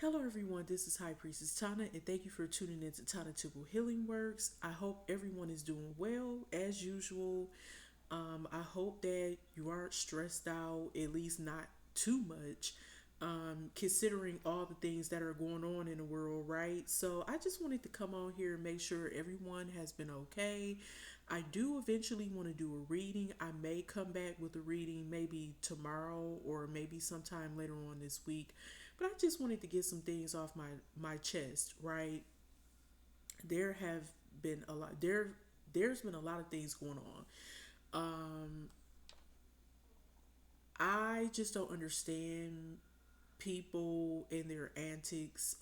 Hello, everyone. This is High Priestess Tana, and thank you for tuning in to Tana Temple Healing Works. I hope everyone is doing well as usual. I hope that you aren't stressed out, at least not too much, considering all the things that are going on in the world, right? So, I just wanted to come on here and make sure everyone has been okay. I do eventually want to do a reading. I may come back with a reading maybe tomorrow or maybe sometime later on this week. But I just wanted to get some things off my chest, right? There have been a lot there's been a lot of things going on. Um I just don't understand people and their antics.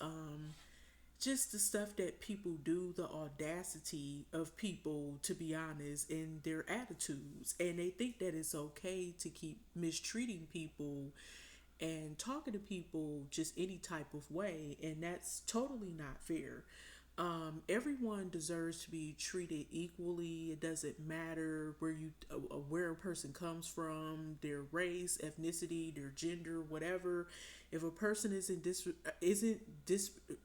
Just the stuff that people do, the audacity of people, to be honest, and their attitudes. And they think that it's okay to keep mistreating people and talking to people just any type of way, and that's totally not fair. Everyone deserves to be treated equally. It doesn't matter where a person comes from, their race, ethnicity, their gender, whatever. If a person isn't dis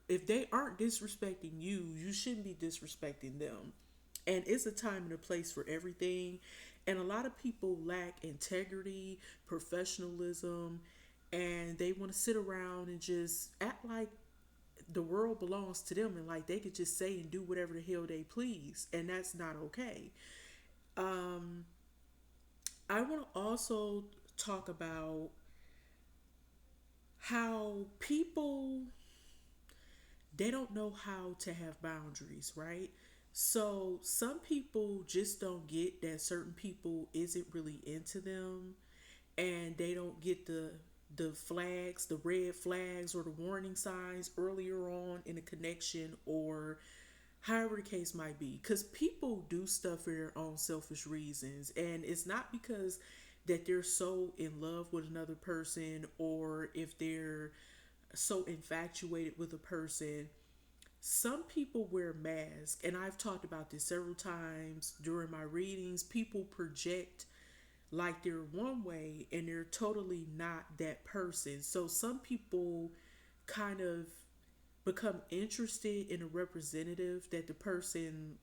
if they aren't disrespecting you, you shouldn't be disrespecting them. And it's a time and a place for everything. And a lot of people lack integrity, professionalism, and they want to sit around and just act like the world belongs to them and like they could just say and do whatever the hell they please. And that's not okay. Um, I want to also talk about how people they don't know how to have boundaries, right? So some people just don't get that certain people isn't really into them, and they don't get the flags, the red flags or the warning signs earlier on in a connection, or however the case might be, because people do stuff for their own selfish reasons, and it's not because that they're so in love with another person, or if they're so infatuated with a person. Some people wear masks, and I've talked about this several times during my readings. People project like they're one way and they're totally not that person. So some people kind of become interested in a representative that the person,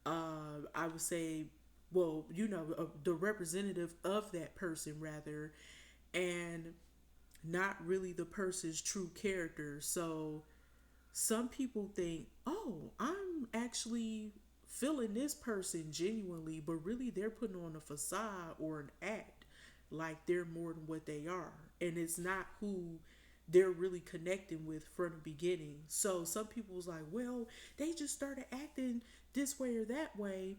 I would say, well, the representative of that person rather, and not really the person's true character. So some people think, oh, I'm actually feeling this person genuinely, but really they're putting on a facade or an act like they're more than what they are. And it's not who they're really connecting with from the beginning. So some people was like, well, they just started acting this way or that way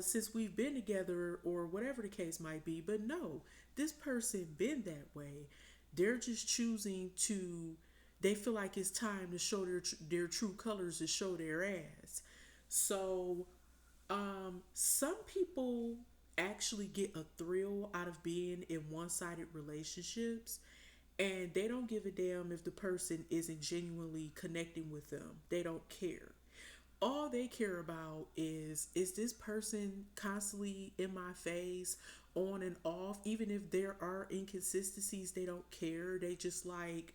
since we've been together or whatever the case might be. But no, this person been that way. They're just choosing to. They feel like it's time to show their true colors, to show their ass. So some people actually get a thrill out of being in one-sided relationships, and they don't give a damn if the person isn't genuinely connecting with them. They don't care. All they care about is this person constantly in my face, on and off. Even if there are inconsistencies, they don't care. They just like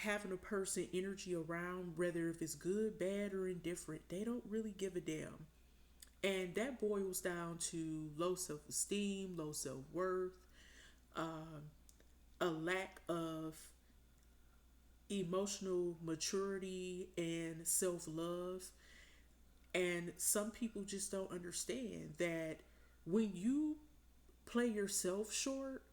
having a person energy around, whether if it's good, bad, or indifferent. They don't really give a damn. And that boils down to low self-esteem, low self-worth, um, a lack of emotional maturity and self-love. And some people just don't understand that when you play yourself short,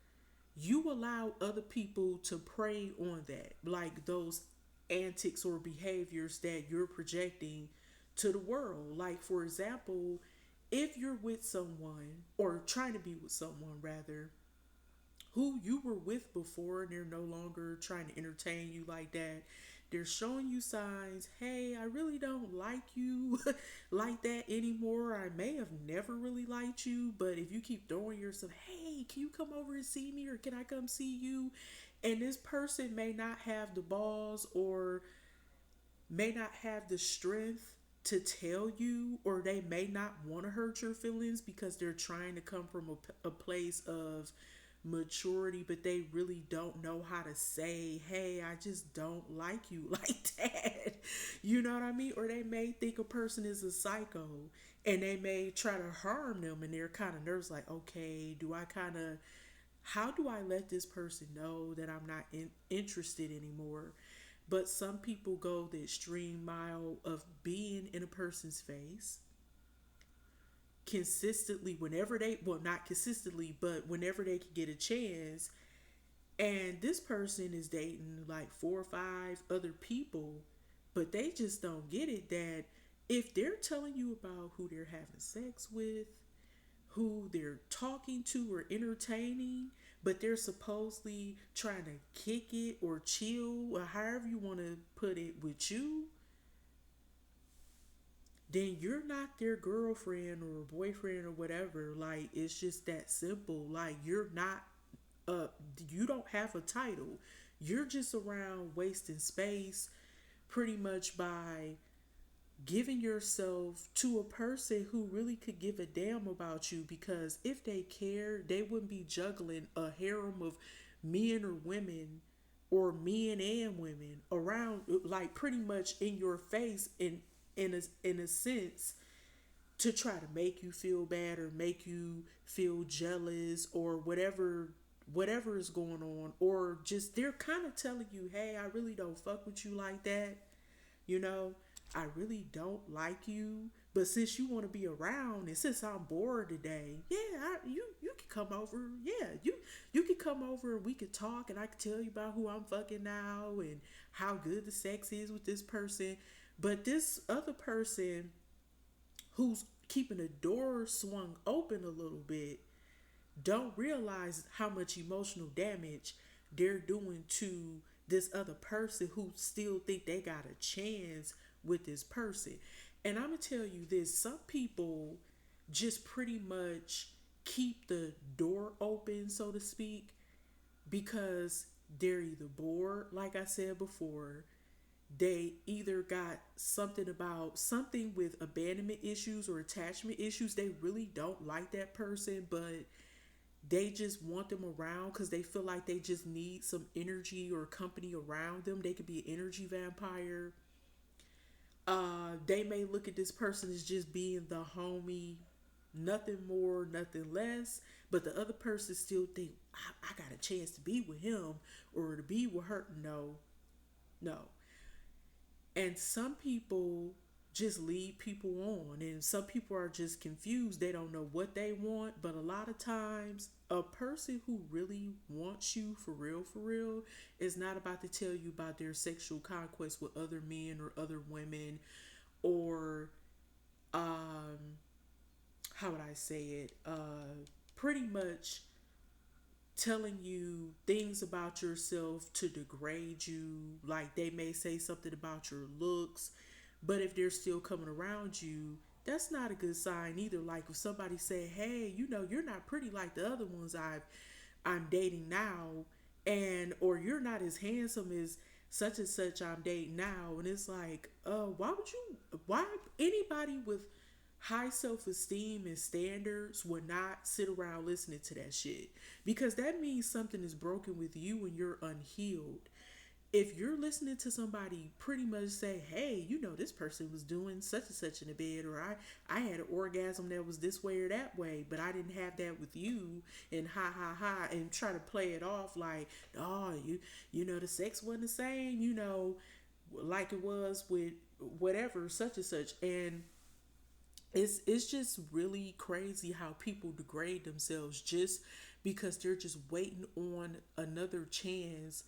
you allow other people to prey on that, like those antics or behaviors that you're projecting to the world. Like, for example, if you're with someone or trying to be with someone, rather, who you were with before and they're no longer trying to entertain you like that, they're showing you signs, hey, I really don't like you like that anymore. I may have never really liked you, but if you keep throwing yourself, hey, can you come over and see me, or can I come see you? And this person may not have the balls or may not have the strength to tell you, or they may not want to hurt your feelings because they're trying to come from a place of maturity, but they really don't know how to say, hey, I just don't like you like that. You know what I mean? Or they may think a person is a psycho and they may try to harm them and they're kind of nervous, like, okay, do I kind of, how do I let this person know that I'm not interested anymore? But some people go the extreme mile of being in a person's face consistently whenever they, well, not consistently, but whenever they can get a chance. And this person is dating like four or five other people, but they just don't get it that if they're telling you about who they're having sex with, who they're talking to or entertaining, but they're supposedly trying to kick it or chill or however you want to put it with you, then you're not their girlfriend or boyfriend or whatever. Like, it's just that simple. Like, you're not, uh, you don't have a title. You're just around wasting space pretty much by giving yourself to a person who really could give a damn about you, because if they care, they wouldn't be juggling a harem of men or women or men and women around, like pretty much in your face, in a sense, to try to make you feel bad or make you feel jealous or whatever is going on, or just they're kind of telling you, hey, I really don't fuck with you like that, you know, I really don't like you, but since you want to be around and since I'm bored today, yeah, you can come over. Yeah, you can come over and we could talk and I can tell you about who I'm fucking now and how good the sex is with this person. But this other person who's keeping the door swung open a little bit don't realize how much emotional damage they're doing to this other person who still think they got a chance with this person. And I'm gonna tell you this, some people just pretty much keep the door open, so to speak, because they're either bored, like I said before, they either got something with abandonment issues or attachment issues. They really don't like that person, but they just want them around because they feel like they just need some energy or company around them. They could be an energy vampire. They may look at this person as just being the homie, nothing more, nothing less. But the other person still think, I got a chance to be with him or to be with her. No, no. And some people just lead people on, and some people are just confused. They don't know what they want. But a lot of times, a person who really wants you for real, is not about to tell you about their sexual conquest with other men or other women, or how would I say it? Pretty much telling you things about yourself to degrade you. Like, they may say something about your looks, but if they're still coming around you, that's not a good sign either. Like, if somebody say, hey, you know, you're not pretty like the other ones I'm dating now, and or you're not as handsome as such and such I'm dating now, and it's like, why anybody with high self-esteem and standards would not sit around listening to that shit, because that means something is broken with you and you're unhealed. If you're listening to somebody pretty much say, hey, you know, this person was doing such and such in the bed, or I had an orgasm that was this way or that way, but I didn't have that with you, and ha ha ha, and try to play it off like, oh, you know, the sex wasn't the same, you know, like it was with whatever, such and such. And it's just really crazy how people degrade themselves just because they're just waiting on another chance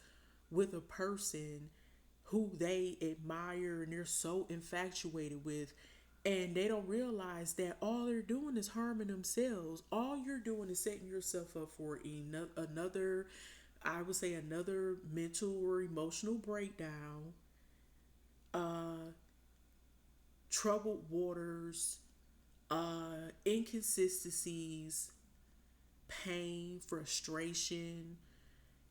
with a person who they admire and they're so infatuated with, and they don't realize that all they're doing is harming themselves. All you're doing is setting yourself up for another, I would say, another mental or emotional breakdown, troubled waters, inconsistencies, pain, frustration.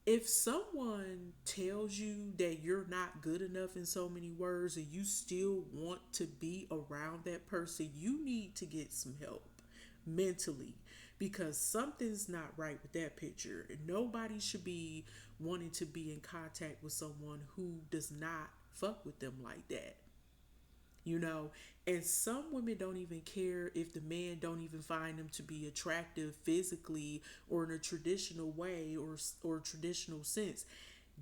If someone tells you that you're not good enough in so many words and you still want to be around that person, you need to get some help mentally, because something's not right with that picture. Nobody should be wanting to be in contact with someone who does not fuck with them like that. You know, and some women don't even care if the man don't even find them to be attractive physically or in a traditional way or traditional sense.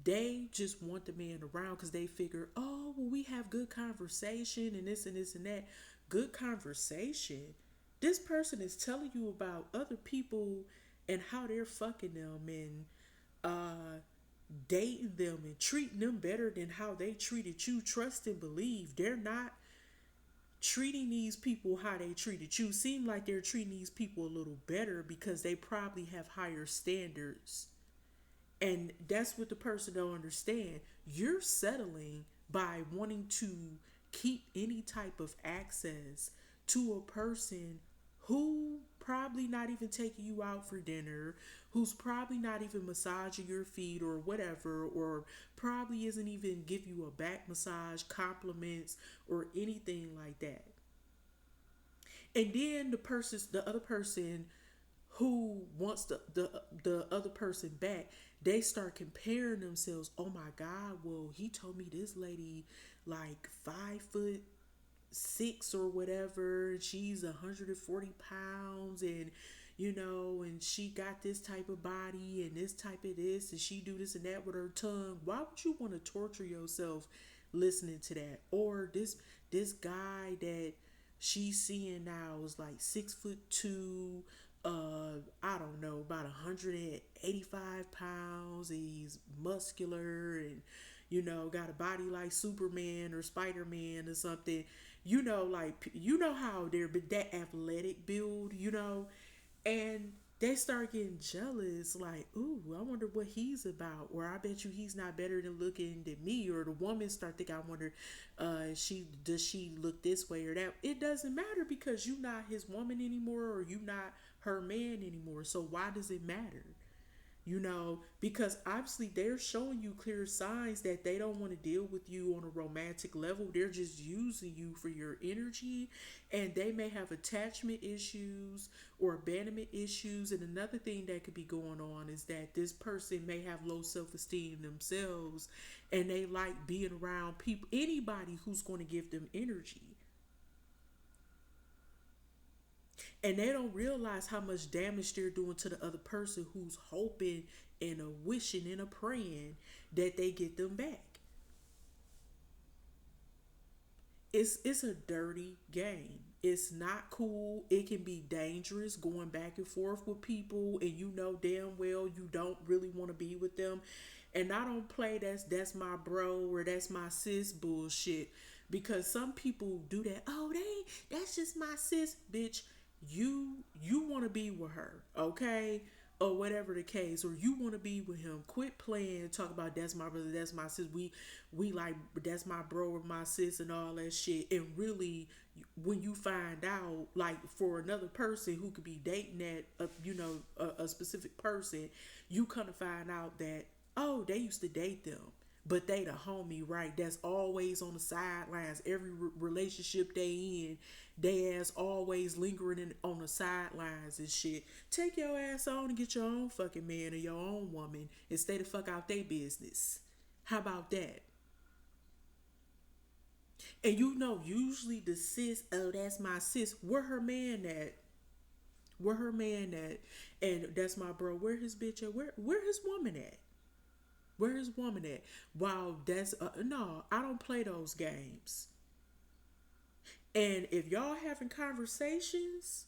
They just want the man around because they figure, oh well, we have good conversation and this and this and that. Good conversation. This person is telling you about other people and how they're fucking them and uh dating them and treating them better than how they treated you. Trust and believe they're not treating these people how they treated you. Seem like they're treating these people a little better because they probably have higher standards. And that's what the person don't understand. You're settling by wanting to keep any type of access to a person who probably not even taking you out for dinner, who's probably not even massaging your feet or whatever, or probably isn't even give you a back massage, compliments, or anything like that. And then the other person who wants the other person back, they start comparing themselves. Oh my God, well he told me this lady like 5'6" or whatever, and she's 140 pounds, and you know, and she got this type of body and this type of this, and she do this and that with her tongue. Why would you want to torture yourself listening to that? Or this guy that she's seeing now is like 6'2", I don't know, about 185 pounds. He's muscular and you know got a body like Superman or Spider-Man or something. You know, like you know how they're that athletic build, you know, and they start getting jealous, like, ooh, I wonder what he's about, or I bet you he's not better than looking than me, or the woman start thinking, I wonder, she look this way or that. It doesn't matter because you not his woman anymore, or you not her man anymore. So why does it matter? You know, because obviously they're showing you clear signs that they don't want to deal with you on a romantic level. They're just using you for your energy, and they may have attachment issues or abandonment issues. And another thing that could be going on is that this person may have low self-esteem themselves, and they like being around people, anybody who's going to give them energy. And they don't realize how much damage they're doing to the other person who's hoping and a wishing and a praying that they get them back. It's a dirty game. It's not cool. It can be dangerous going back and forth with people, and you know damn well you don't really want to be with them. And I don't play that's my bro or that's my sis bullshit, because some people do that. Oh, that's just my sis, bitch. You want to be with her, okay? Or whatever the case, or you want to be with him. Quit playing, talk about that's my brother, that's my sis. We like that's my bro or my sis and all that shit. And really, when you find out, like for another person who could be dating that, a specific person, you kind of find out that oh, they used to date them. But they the homie, right? That's always on the sidelines. Every relationship they in, they ass always lingering on the sidelines and shit. Take your ass on and get your own fucking man or your own woman and stay the fuck out their business. How about that? And you know, usually the sis, oh, that's my sis. Where her man at? Where her man at? And that's my bro. Where his bitch at? Where his woman at? Where his woman at? Wow, that's no, I don't play those games. And if y'all having conversations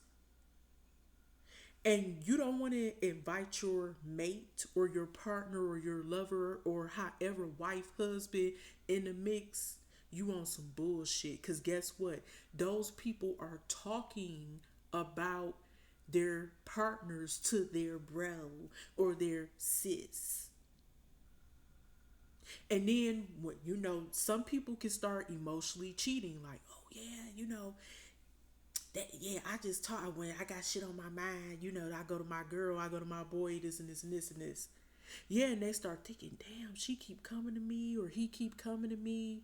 and you don't want to invite your mate or your partner or your lover or however wife, husband in the mix, you on some bullshit. Cause guess what? Those people are talking about their partners to their bro or their sis. And then what you know, some people can start emotionally cheating, like, oh yeah, you know, that yeah, I just talk when I got shit on my mind, you know, I go to my girl, I go to my boy, this and this and this and this. Yeah, and they start thinking, damn, she keep coming to me or he keep coming to me.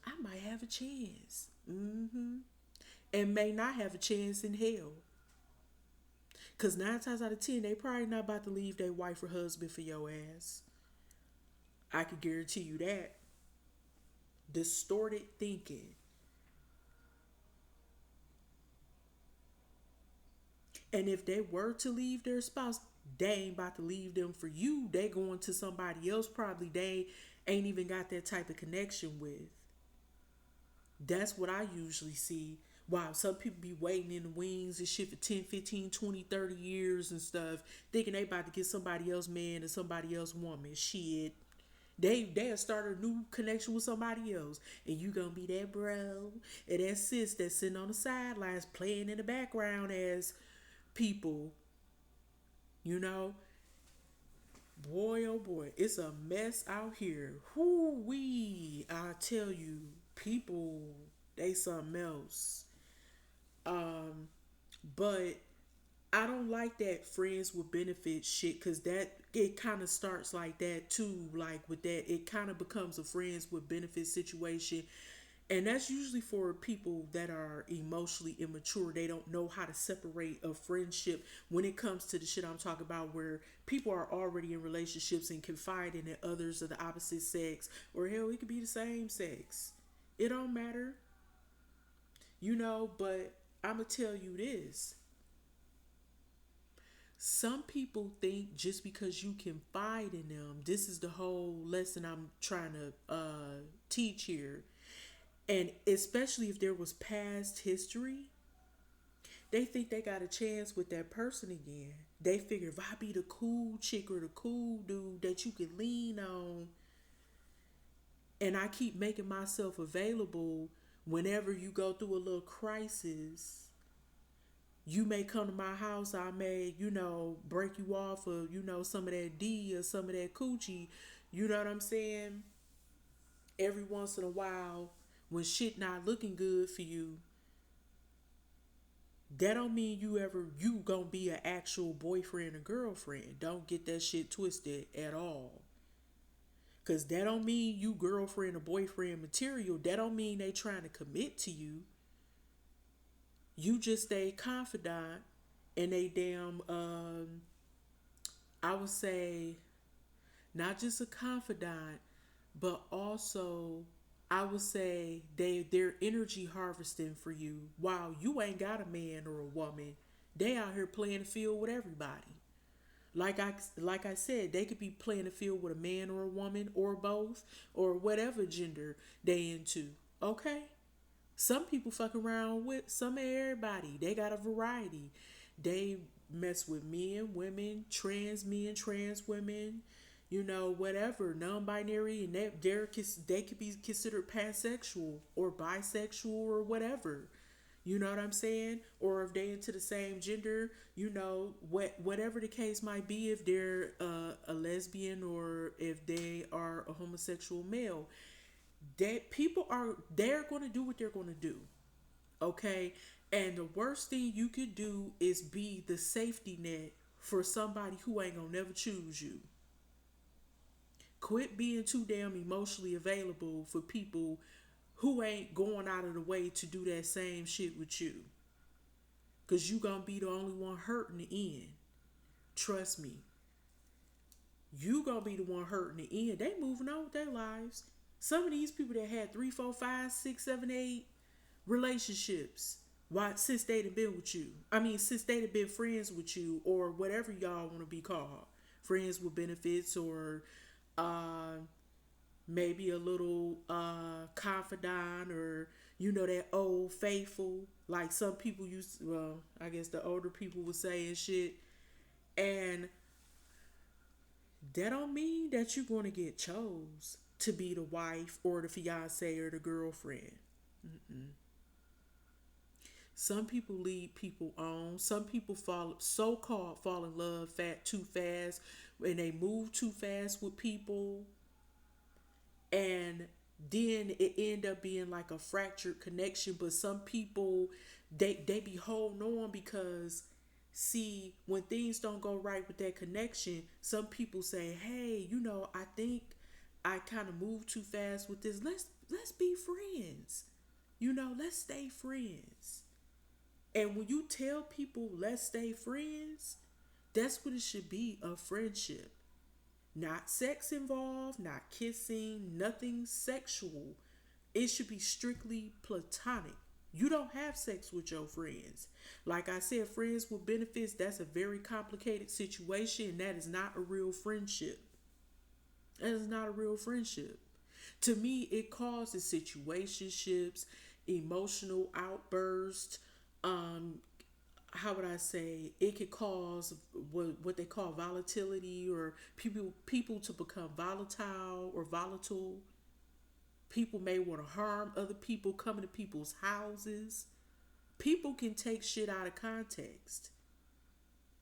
I might have a chance. And may not have a chance in hell. Cause 9 times out of 10, they probably not about to leave their wife or husband for your ass. I can guarantee you that. Distorted thinking. And if they were to leave their spouse, they ain't about to leave them for you. They going to somebody else probably they ain't even got that type of connection with. That's what I usually see. Wow, some people be waiting in the wings and shit for 10, 15, 20, 30 years and stuff, thinking they about to get somebody else man or somebody else woman. Shit. They'll start a new connection with somebody else. And you gonna be that bro and that sis that's sitting on the sidelines playing in the background as people, you know? Boy, oh boy, it's a mess out here. Whoo wee! I tell you, people, they something else. Um, but I don't like that friends with benefits shit because that it kind of starts like that too. Like with that, it kind of becomes a friends with benefits situation. And that's usually for people that are emotionally immature. They don't know how to separate a friendship when it comes to the shit I'm talking about, where people are already in relationships and confiding in others of the opposite sex, or hell, it could be the same sex. It don't matter, you know. But I'ma tell you this: some people think just because you confide in them, this is the whole lesson I'm trying to teach here. And especially if there was past history, they think they got a chance with that person again. They figure if I be the cool chick or the cool dude that you can lean on, and I keep making myself available whenever you go through a little crisis, you may come to my house. I may, break you off of, some of that D or some of that coochie. You know what I'm saying? Every once in a while, when shit not looking good for you, that don't mean you gonna be an actual boyfriend or girlfriend. Don't get that shit twisted at all. Cause that don't mean you girlfriend or boyfriend material. That don't mean they trying to commit to you. You just stay confidant and they damn I would say not just a confidant, but also I would say they're energy harvesting for you while you ain't got a man or a woman. They out here playing the field with everybody. Like I said, they could be playing the field with a man or a woman or both or whatever gender they into. Okay? Some people fuck around with some of everybody. They got a variety. They mess with men, trans women, whatever, non-binary, and they could be considered pansexual or bisexual or whatever. You know what I'm saying? Or if they into the same gender, whatever the case might be, if they're a lesbian or if they are a homosexual male, that people are they're going to do what they're going to do. Okay? And the worst thing you could do is be the safety net for somebody who ain't going to never choose you. Quit being too damn emotionally available for people who ain't going out of the way to do that same shit with you. Cause you gonna be the only one hurt in the end. Trust me. You gonna be the one hurt in the end. They moving on with their lives. Some of these people that had 3, 4, 5, 6, 7, 8 relationships. Why since they done been with you? I mean, since they done been friends with you or whatever y'all want to be called, friends with benefits or uh, maybe a little confidant or that old faithful like some people used to, well, I guess the older people would say and shit. And that don't mean that you're going to get chose to be the wife or the fiance or the girlfriend. Mm-mm. Some people lead people on. Some people so-called fall in love too fast, and they move too fast with people, and then it end up being like a fractured connection. But some people, they be holding on because, see, when things don't go right with that connection, some people say, hey, I think I kind of moved too fast with this. Let's be friends. Let's stay friends. And when you tell people let's stay friends, that's what it should be, a friendship. Not sex involved, not kissing, nothing sexual. It should be strictly platonic. You don't have sex with your friends. Like I said, friends with benefits, that's a very complicated situation, and that is not a real friendship. That is not a real friendship. To me, it causes situationships, emotional outbursts. Um, how would I say? It could cause what they call volatility, or people to become volatile or volatile. People may want to harm other people, coming to people's houses. People can take shit out of context.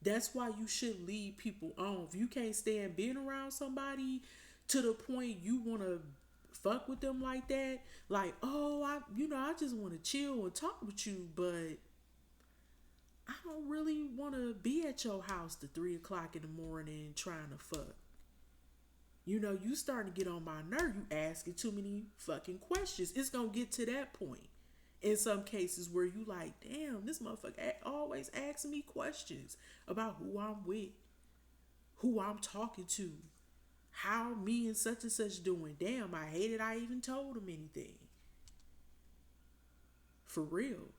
That's why you should leave people on. If you can't stand being around somebody to the point you want to fuck with them like that, like, oh, I just want to chill and talk with you, but I don't really want to be at your house to 3 o'clock in the morning trying to fuck. You starting to get on my nerve. You asking too many fucking questions. It's gonna get to that point. In some cases where you like, damn, this motherfucker always asking me questions about who I'm with, who I'm talking to, how me and such doing. Damn, I hated I even told him anything. For real.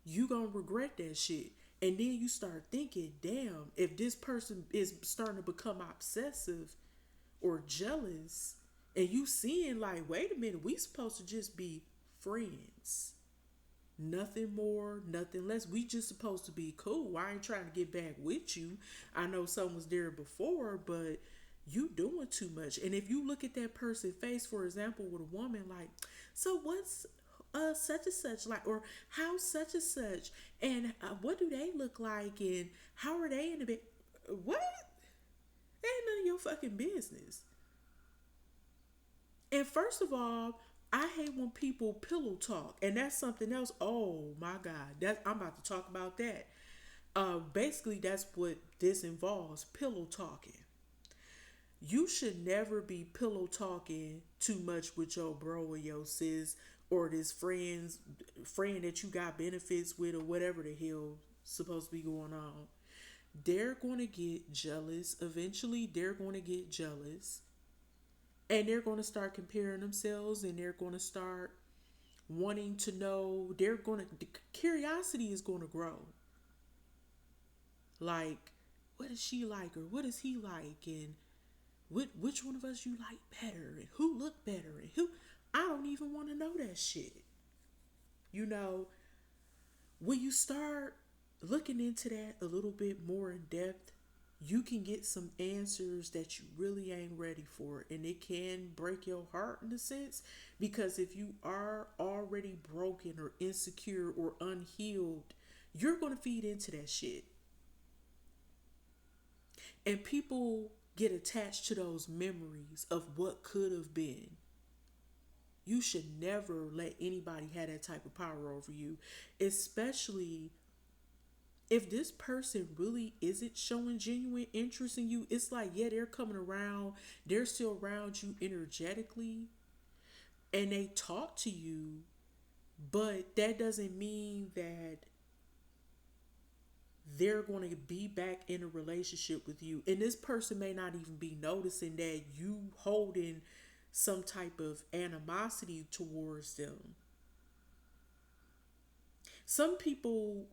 You gonna regret that shit. And then you start thinking, damn, if this person is starting to become obsessive or jealous, and you seeing like, wait a minute, we supposed to just be friends. Nothing more, nothing less. We just supposed to be cool. I ain't trying to get back with you. I know someone was there before, but you doing too much. And if you look at that person's face, for example, with a woman, like, so what's such and such like, or how such and such, and what do they look like, and how are they in the bed? What? Ain't none of your fucking business. And first of all, I hate when people pillow talk, and that's something else. Oh my god, that I'm about to talk about that. Basically, that's what this involves: pillow talking. You should never be pillow talking too much with your bro or your sis or this friend that you got benefits with or whatever the hell supposed to be going on. They're going to get jealous. Eventually, they're going to get jealous, and they're going to start comparing themselves, and they're going to start wanting to know. The curiosity is going to grow. Like, what is she like, or what is he like, and which one of us you like better, and who look better, and who. I don't even want to know that shit. You know, when you start looking into that a little bit more in depth, you can get some answers that you really ain't ready for, and it can break your heart in a sense, because if you are already broken or insecure or unhealed, you're going to feed into that shit. And people get attached to those memories of what could have been. You should never let anybody have that type of power over you, especially if this person really isn't showing genuine interest in you. It's like, yeah, they're coming around, they're still around you energetically, and they talk to you, but that doesn't mean that they're going to be back in a relationship with you. And this person may not even be noticing that you holding some type of animosity towards them. Some people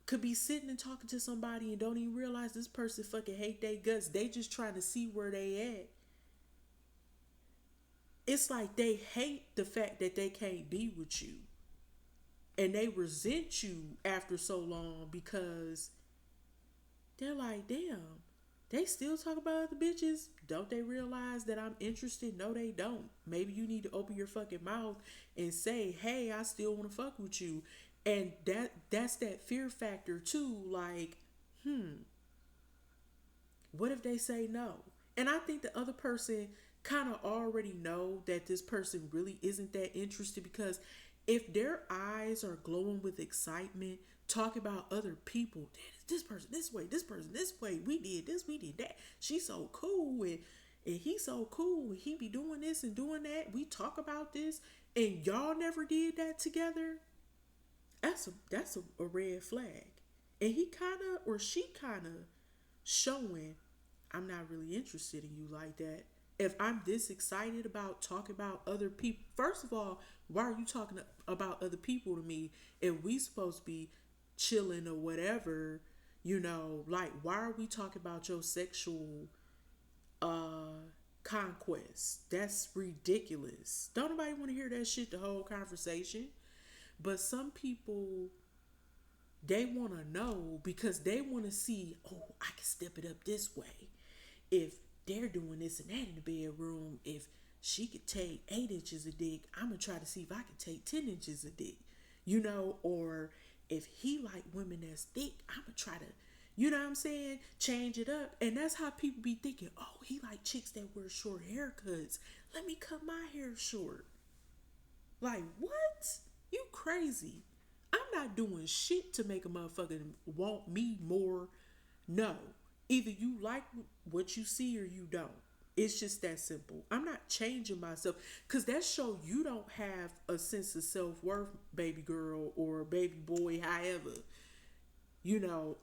could be sitting and talking to somebody and don't even realize this person fucking hate their guts. They just trying to see where they at. It's like they hate the fact that they can't be with you. And they resent you after so long because they're like, damn, they still talk about other bitches. Don't they realize that I'm interested? No, they don't. Maybe you need to open your fucking mouth and say, hey, I still want to fuck with you. And that's that fear factor too. Like, what if they say no? And I think the other person kind of already know that this person really isn't that interested, because if their eyes are glowing with excitement, talking about other people, this person this way, this person this way, we did this, we did that, she's so cool, and he's so cool, and he be doing this and doing that, we talk about this, and y'all never did that together. That's a red flag. And he kind of or she kind of showing I'm not really interested in you like that. If I'm this excited about talking about other people, first of all, why are you talking about other people to me if we supposed to be chilling or whatever? Like why are we talking about your sexual uh conquest? That's ridiculous. Don't nobody want to hear that shit the whole conversation. But some people they want to know because they want to see, oh, I can step it up this way. If they're doing this and that in the bedroom, if she could take 8 inches of dick, I'm gonna try to see if I can take 10 inches of dick, or if he like women that's thick, I'm gonna try to, you know what I'm saying, change it up. And that's how people be thinking, oh, he like chicks that wear short haircuts. Let me cut my hair short. Like, what? You crazy. I'm not doing shit to make a motherfucker want me more. No. Either you like what you see or you don't. It's just that simple. I'm not changing myself because that show you don't have a sense of self worth, baby girl or baby boy, however.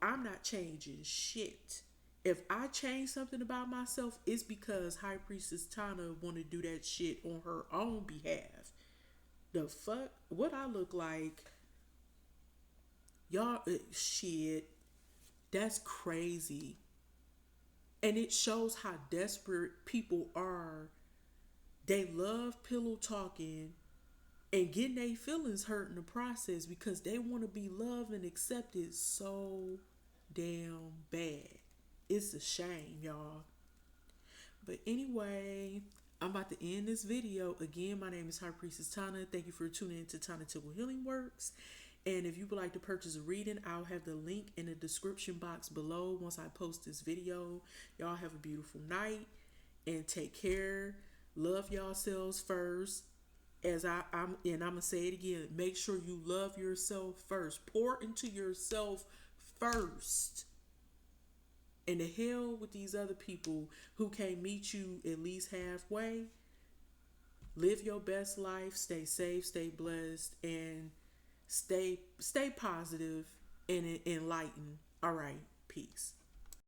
I'm not changing shit. If I change something about myself, it's because High Priestess Tana want to do that shit on her own behalf. The fuck? What I look like? Y'all, shit. That's crazy. And it shows how desperate people are. They love pillow talking and getting their feelings hurt in the process because they want to be loved and accepted so damn bad. It's a shame, y'all. But anyway, I'm about to end this video. Again, my name is High Priestess Tana. Thank you for tuning in to Tana Temple Healing Works. And if you would like to purchase a reading, I'll have the link in the description box below once I post this video. Y'all have a beautiful night and take care. Love yourselves first. I'm gonna say it again. Make sure you love yourself first. Pour into yourself first. And the hell with these other people who can't meet you at least halfway. Live your best life. Stay safe. Stay blessed. And stay positive and enlightened. All right. Peace.